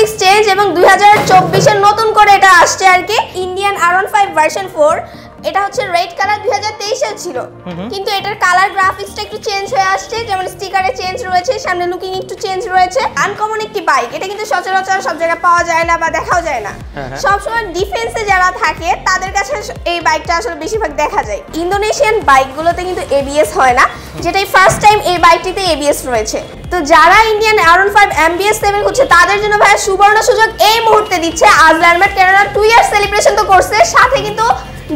Graphics change এবং 2024 এর নতুন করে এটা আসছে আর কি ইন্ডিয়ান R15 ভার্সন 4। এটা হচ্ছে রেড কালার 2023 এর ছিল, কিন্তু এটার কালার গ্রাফিক্সটা একটু চেঞ্জ হয়ে আসছে, যেমন স্টিকারে চেঞ্জ রয়েছে, সামনে লুকিং একটু চেঞ্জ রয়েছে। আনকমন একটি বাইক, এটা কিন্তু সচরাচর সব জায়গায় পাওয়া যায় না বা দেখাও যায় না। সবসময় ডিফেন্সে যারা থাকে তাদের কাছে এই বাইকটা আসলে বেশিরভাগ দেখা যায়। ইন্দোনেশিয়ান বাইকগুলোতে কিন্তু এবিএস হয় না, যেটাই ফার্স্ট টাইম এই বাইকটিতে এবিএস রয়েছে। তো যারা ইন্ডিয়ান R15 MBS 7 হচ্ছে তাদের জন্য ভাই সুবর্ণ সুযোগ এই মুহূর্তে দিচ্ছে আজলান মার্ট, কেননা 2 ইয়ার সেলিব্রেশন তো করছে, সাথে কিন্তু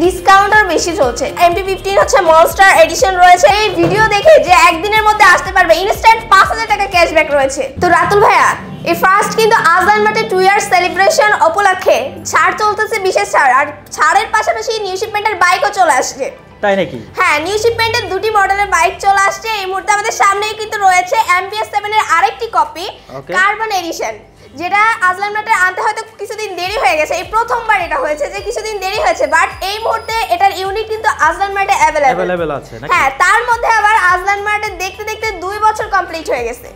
ডিসকাউন্টও বেশি চলছে। MP15 হচ্ছে মনস্টার এডিশন রয়েছে। এই ভিডিও দেখে যে একদিনের মধ্যে আসতে পারবে ইনস্ট্যান্ট 5000 টাকা ক্যাশব্যাক রয়েছে। তো রাতুল ভাইয়া, এই ফার্স্ট কিন্তু আজলান মার্টে 2 ইয়ার সেলিব্রেশন উপলক্ষে ছাড় চলতেছে, বিশেষ ছাড়, আর ছাড়ের পাশাপাশি নিউ শিপমেন্টের বাইকও চলে আসছে। তাই নাকি? হ্যাঁ, নিউ শিপমেন্টের দুটি মডেলের বাইক চলে আসছে। এই মুহূর্তে আমাদের সামনেই কিন্তু রয়েছে MBS 7 এর আরেকটি কপি কার্বন এডিশন, যেটা আজলান মার্টে আনতে হয়তো কিছুদিন দেরি হয়ে গেছে। এই প্রথমবার এটা হয়েছে যে কিছুদিন দেরি হয়েছে, বাট এই মুহূর্তে এটার ইউনিট কিন্তু আজলান মার্টে अवेलेबल আছে নাকি? হ্যাঁ, তার মধ্যে আবার আজলান মার্টে দেখতে দেখতে 2 বছর কমপ্লিট হয়ে গেছে।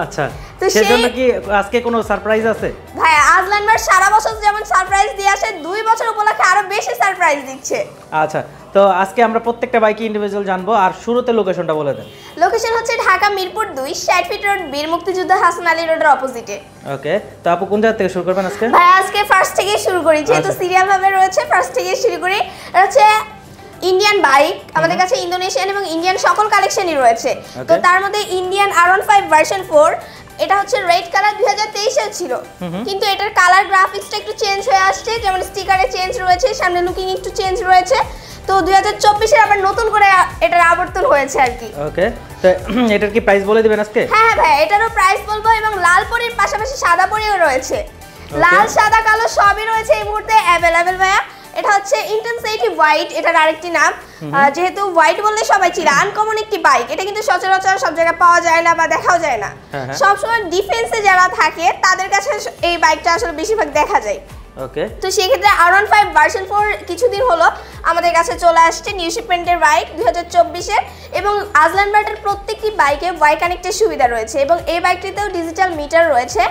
আচ্ছা, তো সেজন্য কি আজকে কোনো সারপ্রাইজ আছে? ভাই, আজলান মার্ট সারা বছর যেমন সারপ্রাইজ দিয়ে আসে, 2 বছর উপলক্ষে আরো বেশি সারপ্রাইজ দিচ্ছে। আচ্ছা, তো আজকে আমরা প্রত্যেকটা বাইক ইন্ডিভিজুয়াল জানবো, আর শুরুতে লোকেশনটা বলে দেন। লোকেশন হচ্ছে ঢাকা মিরপুর 2 60 ফিট রোড, বীর মুক্তিযোদ্ধা হাসান আলী রোডের অপোজিটে। ওকে, তো আপু কোন জায়গা থেকে শুরু করবেন আজকে? ভাই, আজকে ফার্স্ট থেকে শুরু করি, যেহেতু সিরিয়াল ভাবে রয়েছে, ফার্স্ট থেকে শুরু করি। এটা হচ্ছে ইন্ডিয়ান বাইক, আমাদের কাছে ইন্দোনেশিয়ান এবং ইন্ডিয়ান সকল কালেকশনই রয়েছে। তো তার মধ্যে ইন্ডিয়ান R15 ভার্সন 4, এটা হচ্ছে রেড কালার 2023 এর ছিল, কিন্তু এটার কালার গ্রাফিক্সটা একটু চেঞ্জ হয়ে আসছে, যেমন স্টিকারে চেঞ্জ রয়েছে, সামনে লুকিং একটু চেঞ্জ রয়েছে। তো 2024 এর আবার নতুন করে এটার আবর্তন হয়েছে আর কি। ওকে, তো এটার কি প্রাইস বলে দিবেন আজকে? হ্যাঁ ভাই, এটারও প্রাইস বলবো, এবং লাল পরির পাশাপাশি সাদা পরিও রয়েছে। লাল, সাদা, কালো সবই রয়েছে এই মুহূর্তে अवेलेबल ভাইয়া। এটা হচ্ছে ইন্টেন্সিটি হোয়াইট, এটার আরেকটি নাম। যেহেতু হোয়াইট বললে সবাই চিনে, আনকমন একটি বাইক, এটা কিন্তু সচরাচর সব জায়গায় পাওয়া যায় না বা দেখাও যায় না। সবসময় ডিফেন্সে যারা থাকে তাদের কাছে এই বাইকটা আসলে বেশিরভাগ দেখা যায়। ওকে, তো সেই ক্ষেত্রে R15 ভার্সন 4 কিছুদিন হলো আমাদের কাছে চলে আসছে, নিউ শিপমেন্টের বাইক 2024 এর, এবং আজলান মার্টের প্রত্যেকটি বাইকে ওয়াই কানেক্টের সুবিধা রয়েছে, এবং এই বাইকটিতেও ডিজিটাল মিটার রয়েছে।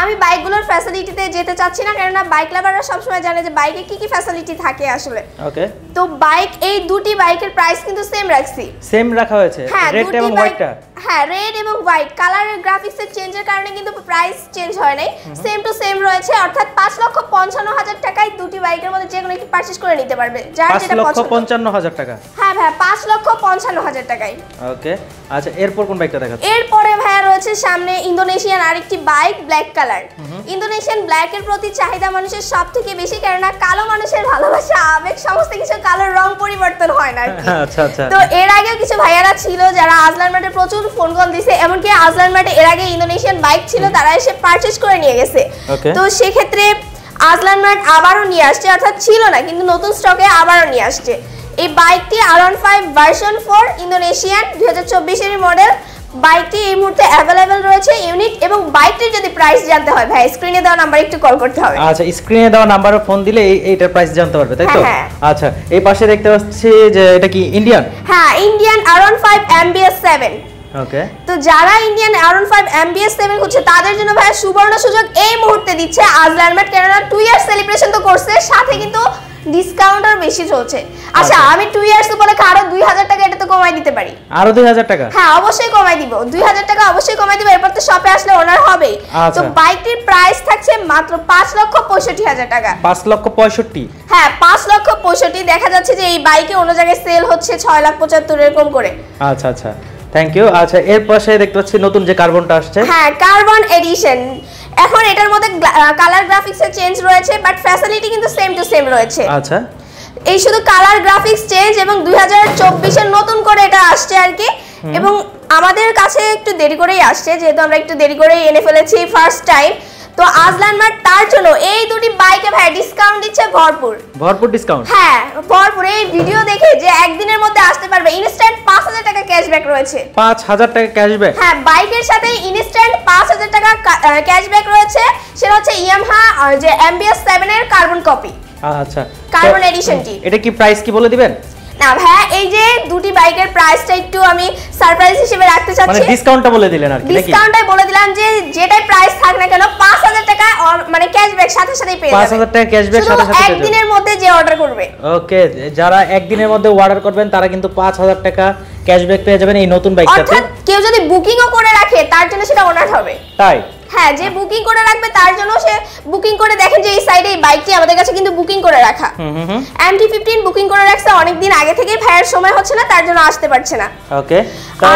আমি বাইকগুলোর ফ্যাসিলিটিতে যেতে চাচ্ছি না, কারণ বাইক লাভাররা সবসময় জানে যে বাইকে কি কি ফ্যাসিলিটি থাকে আসলে। ওকে, তো বাইক, এই দুটি বাইকের প্রাইস কিন্তু সেম রাখছি। সেম রাখা হয়েছে, রেড এবং হোয়াইটটা? হ্যাঁ, রেড এবং হোয়াইট কালারের গ্রাফিক্সের চেঞ্জের কারণে কিন্তু প্রাইস চেঞ্জ হয় নাই, সেম টু সেম রয়েছে। অর্থাৎ 5,55,000 টাকায় দুটি বাইকের মধ্যে যে কোনো একটি পারচেজ করে নিতে পারবে, যার যেটা পছন্দ। 5,55,000 টাকা? হ্যাঁ ভাই, 5,55,000 টাকায়। ওকে, আচ্ছা, এরপর কোন বাইকটা দেখাচ্ছেন? এরপরে ভাইয়া রয়েছে সামনে ইন্দোনেশিয়ান আরেকটি বাইক, ব্ল্যাক কালার। ইন্দোনেশিয়ান ব্ল্যাকের প্রতি চাহিদা মানুষের সবথেকে বেশি, কারণ কালো মানুষের ভালোবাসা, আবেগ, সমস্ত কিছু, কালোর রং পরিবর্তন হয় না। আচ্ছা আচ্ছা। তো এর আগেও কিছু ভাইয়ারা ছিল যারা আজলান মার্টে প্রচুর ফোন কল দিছে, এমনকি আজলান মার্টে এর আগে ইন্দোনেশিয়ান বাইক ছিল, তারা এসে পারচেজ করে নিয়ে গেছে। তো সেক্ষেত্রে আজলান মার্ট আবারও নিয়ে আসছে, অর্থাৎ ছিল না কিন্তু নতুন স্টকে আবারও নিয়ে আসছে এই বাইকটি। R15 ভার্সন 4 ইন্দোনেশিয়ান 2024 এর মডেল। বাইকটি এই মুহূর্তে अवेलेबल রয়েছে ইউনিট, এবং বাইকটির যদি প্রাইস জানতে হয় ভাই, স্ক্রিনে দেওয়া নাম্বারে একটু কল করতে হবে। আচ্ছা, স্ক্রিনে দেওয়া নাম্বারে ফোন দিলে এইটার প্রাইস জানতে পারবে, তাই তো? আচ্ছা, এই পাশে দেখতে পাচ্ছি যে এটা কি ইন্ডিয়ান? হ্যাঁ, ইন্ডিয়ান R15 MBS 7। ওকে, তো যারা ইন্ডিয়ান R15 MBS 7 হচ্ছে তাদের জন্য ভাই সুবর্ণ সুযোগ এই মুহূর্তে দিচ্ছে আজলান মার্ট, কেননা 2 ইয়ার সেলিব্রেশন তো করছে, সাথে কিন্তু ডিসকাউন্টও বেশি চলছে। আচ্ছা, আমি 2 ইয়ার্স উপলক্ষে আরো 2000 টাকা এটা তো কমাই দিতে পারি। আরো 2000 টাকা? হ্যাঁ, অবশ্যই কমাই দিব, 2000 টাকা অবশ্যই কমাই দিব, এরপর তো শপে আসলে ওনার হবে। তো বাইকটির প্রাইস থাকছে মাত্র 5,65,000 টাকা। 5,65,000? হ্যাঁ, 5,65,000। দেখা যাচ্ছে যে এই বাইকে অন্য জায়গায় সেল হচ্ছে 6,75,000 এরকম করে। আচ্ছা আচ্ছা, থ্যাংক ইউ। আচ্ছা, এর পাশে দেখতে পাচ্ছি নতুন যে কার্বনটা আসছে। হ্যাঁ, কার্বন এডিশন। এখন এটার মধ্যে কালার গ্রাফিক্সের চেঞ্জ রয়েছে, বাট ফ্যাসিলিটি কিন্তু সেম টু সেম রয়েছে। আচ্ছা, এই শুধু কালার গ্রাফিক্স চেঞ্জ, এবং 2024 এর নতুন করে এটা আসছে আর কি। এবং আমাদের কাছে একটু দেরি করেই আসছে, যেহেতু আমরা একটু দেরি করেই এনে ফেলেছি ফার্স্ট টাইম। তো আজলান মার্ট তার জন্য এই দুটি বাইকে ভাই ডিসকাউন্ট দিচ্ছে ভরপুর ডিসকাউন্ট। হ্যাঁ, ভরপুর। এই ভিডিও দেখে যে একদিনের মধ্যে আসতে পারবে ইনস্ট্যান্ট 5000 টাকা ক্যাশব্যাক রয়েছে। 5000 টাকা ক্যাশব্যাক? হ্যাঁ, বাইকের সাথে ইনস্ট্যান্ট 5000 টাকা ক্যাশব্যাক রয়েছে। সেটা হচ্ছে ইয়ামাহা যে MBS 7 এর কার্বন কপি। আচ্ছা, কার্বন এডিশনটি। এটা কি প্রাইস কি বলে দিবেন? না ভাই, এই যে দুটি বাইকের প্রাইসটা একটু আমি সারপ্রাইজ হিসেবে রাখতে চাচ্ছি। মানে ডিসকাউন্টটা বলে দিলেন আর কি? ডিসকাউন্টটাই বলে দিলাম যে যেটাই প্রাইস থাক না কেন 5000 টাকা ক্যাশব্যাক সাথে সাথেই পেয়ে যাবেন। 5000 টাকা ক্যাশব্যাক সাথে সাথে পেয়ে যাবেন একদিনের মধ্যে যে অর্ডার করবে। ওকে, যারা একদিনের মধ্যে অর্ডার করবেন তারা কিন্তু 5000 টাকা ক্যাশব্যাক পেয়ে যাবেন এই নতুন বাইকটাতে। অর্থাৎ কেউ যদি বুকিংও করে রাখে তার জন্য সেটা ওনার হবে। তাই? হ্যাঁ, যে বুকিং করে রাখবে তার জন্য সে বুকিং করে দেখেন যে এই সাইডে এই বাইকটি আমাদের কাছে কিন্তু বুকিং করে রাখা। MT-15 বুকিং করে রাখছে অনেক দিন আগে থেকেই, ভাইয়ের সময় হচ্ছে না তার জন্য আসতে পারছে না। ওকে, তো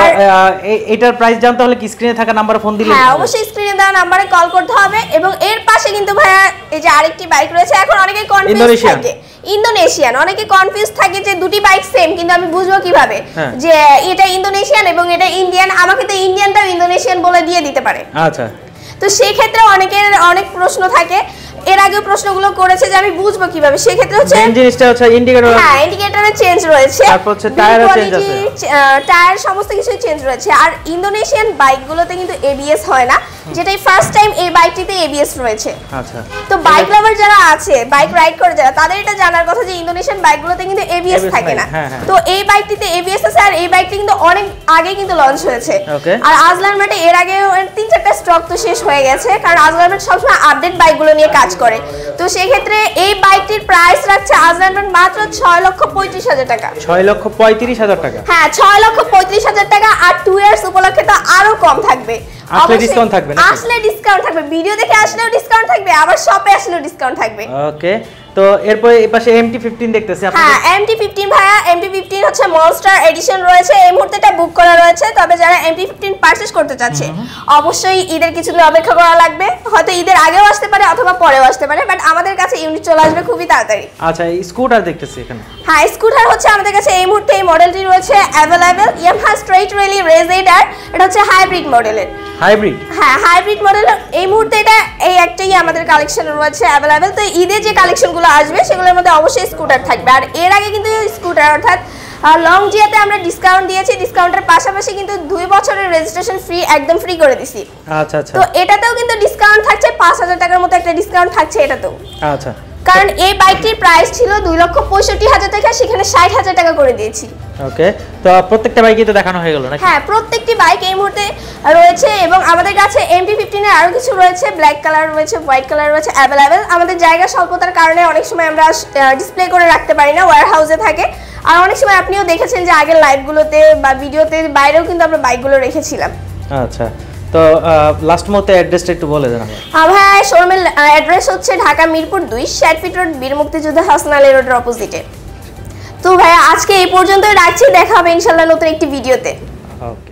এটার প্রাইস জানতে হলে কি স্ক্রিনে থাকা নম্বরে ফোন দিলে? হ্যাঁ, অবশ্যই স্ক্রিনে দেওয়া নম্বরে কল করতে হবে। এবং এর পাশে কিন্তু ভাইয়া এই যে আরেকটি বাইক রয়েছে। এখন অনেকে কনফিউজ থাকে, ইন্দোনেশিয়ান, অনেকে কনফিউজ থাকে যে দুটি বাইক সেম, কিন্তু আমি বুঝবো কিভাবে যে এটা ইন্দোনেশিয়ান এবং এটা ইন্ডিয়ান? আমাকে তো ইন্ডিয়ানটাও ইন্দোনেশিয়ান বলে দিয়ে দিতে পারে। আচ্ছা, তো সেই ক্ষেত্রে অনেকের অনেক প্রশ্ন থাকে, এর আগে প্রশ্নগুলো করেছে যে আমি বুঝবো কিভাবে। সেই ক্ষেত্রে হচ্ছে মেইন জিনিসটা হচ্ছে ইন্ডিকেটর। হ্যাঁ, ইন্ডিকেটরে চেঞ্জ রয়েছে, তারপর হচ্ছে টায়ারও চেঞ্জ আছে, টায়ার সমস্ত কিছুই চেঞ্জ রয়েছে। আর ইন্দোনেশিয়ান বাইকগুলোতে কিন্তু এবিএস হয় না, যেটাই ফার্স্ট টাইম এই বাইকটিতে এবিএস রয়েছে। আচ্ছা, তো বাইক লাভার যারা আছে, বাইক রাইড করে যারা, তাদের এটা জানার কথা যে ইন্দোনেশিয়ান বাইকগুলোতে কিন্তু এবিএস থাকে না। তো এই বাইকটিতে এবিএস আছে, আর এই বাইকটি কিন্তু অনেক আগে কিন্তু লঞ্চ হয়েছে। আর আজলান মার্টে এর আগে 3-4টা স্টক তো শেষ হয়ে গেছে, কারণ আজলান মার্ট সবসময় আপডেট বাইকগুলো নিয়ে কাজ করে। তো সেই ক্ষেত্রে এই বাইকটির প্রাইস রাখছে আজলান মার্ট মাত্র 6,35,000 টাকা। 6,35,000 টাকা? হ্যাঁ, 6,35,000 টাকা। আর 2 ইয়ার্স উপলক্ষে তো আরো কম থাকবে। আসলে ডিসকাউন্ট থাকবে না? আসলে ডিসকাউন্ট থাকবে, ভিডিও দেখে আসলেও ডিসকাউন্ট থাকবে, আবার শপে আসলেও ডিসকাউন্ট থাকবে। ওকে, তো এরপর এই পাশে MT-15 দেখতেছি আপনি। হ্যাঁ, MT-15 ভাইয়া, MT-15 হচ্ছে মনস্টার এডিশন রয়েছে, এই মুহূর্তে এটা বুক করা রয়েছে। তবে যারা MT-15 পারচেজ করতে চাচ্ছে অবশ্যই ঈদের কিছুদিন অপেক্ষা করা লাগবে, হয়তো ঈদের আগেও আসতে পারে অথবা পরেও আসতে পারে, বাট আমাদের কাছে ইউনিট চলে আসবে খুবই তাড়াতাড়ি। আচ্ছা, এই স্কুটার দেখতেছি এখানে। হ্যাঁ, স্কুটার হচ্ছে আমাদের কাছে এই মুহূর্তে এই মডেলটি রয়েছে অ্যাভেলেবেল, ইয়ামাহা স্ট্রেইট রেলি রেজেডার। এটা হচ্ছে হাইব্রিড মডেলের। হাইব্রিড? হ্যাঁ, হাইব্রিড মডেল। এই মুহূর্তে এটা এই একটাই আমাদের কালেকশন রয়েছে অ্যাভেলেবেল। তো ঈদের যে কালেকশনগুলো আসবে সেগুলোর মধ্যে অবশ্যই স্কুটার থাকবে। আর এর আগে কিন্তু স্কুটার অর্থাৎ লং জিয়াতে আমরা ডিসকাউন্ট দিয়েছি, ডিসকাউন্টের পাশাপাশি কিন্তু 2 বছরের রেজিস্ট্রেশন ফ্রি, একদম ফ্রি করে দিছি। আচ্ছা আচ্ছা, তো এটাতেও কিন্তু ডিসকাউন্ট থাকছে, 5,000 টাকার মতো একটা ডিসকাউন্ট থাকছে এটাতেও। আচ্ছা, কারণ এই বাইকটির প্রাইস ছিল 2,65,000 টাকা, সেখানে 60,000 টাকা করে দিয়েছি। ওকে, তো প্রত্যেকটা বাইকই তো দেখানো হয়ে গেল নাকি? হ্যাঁ, প্রত্যেকটি বাইক এই মুহূর্তে রয়েছে। এবং আমাদের কাছে MT-15 এর আরো কিছু রয়েছে, ব্ল্যাক কালার রয়েছে, হোয়াইট কালার রয়েছে অ্যাভেলেবেল। আমাদের জায়গা স্বল্পতার কারণে অনেক সময় আমরা ডিসপ্লে করে রাখতে পারি না, ওয়্যার হাউসে থাকে। আর অনেক সময় আপনিও দেখেছেন যে আগের লাইভগুলোতে বা ভিডিওতে বাইরেও কিন্তু আমরা বাইকগুলো রেখেছিলাম। আচ্ছা, তো লাস্ট মুহূর্তে অ্যাড্রেসটা একটু বলে দেন। ভাই, শোরুমের অ্যাড্রেস হচ্ছে ঢাকা মিরপুর 2, শেরফিট রোড, বীর মুক্তিযোদ্ধা হাসান আলী রোডের অপোজিটে। তো ভাইয়া আজকে এই পর্যন্তই রাখছি, দেখা হবে ইনশাআল্লাহ নতুন একটি ভিডিওতে। ওকে।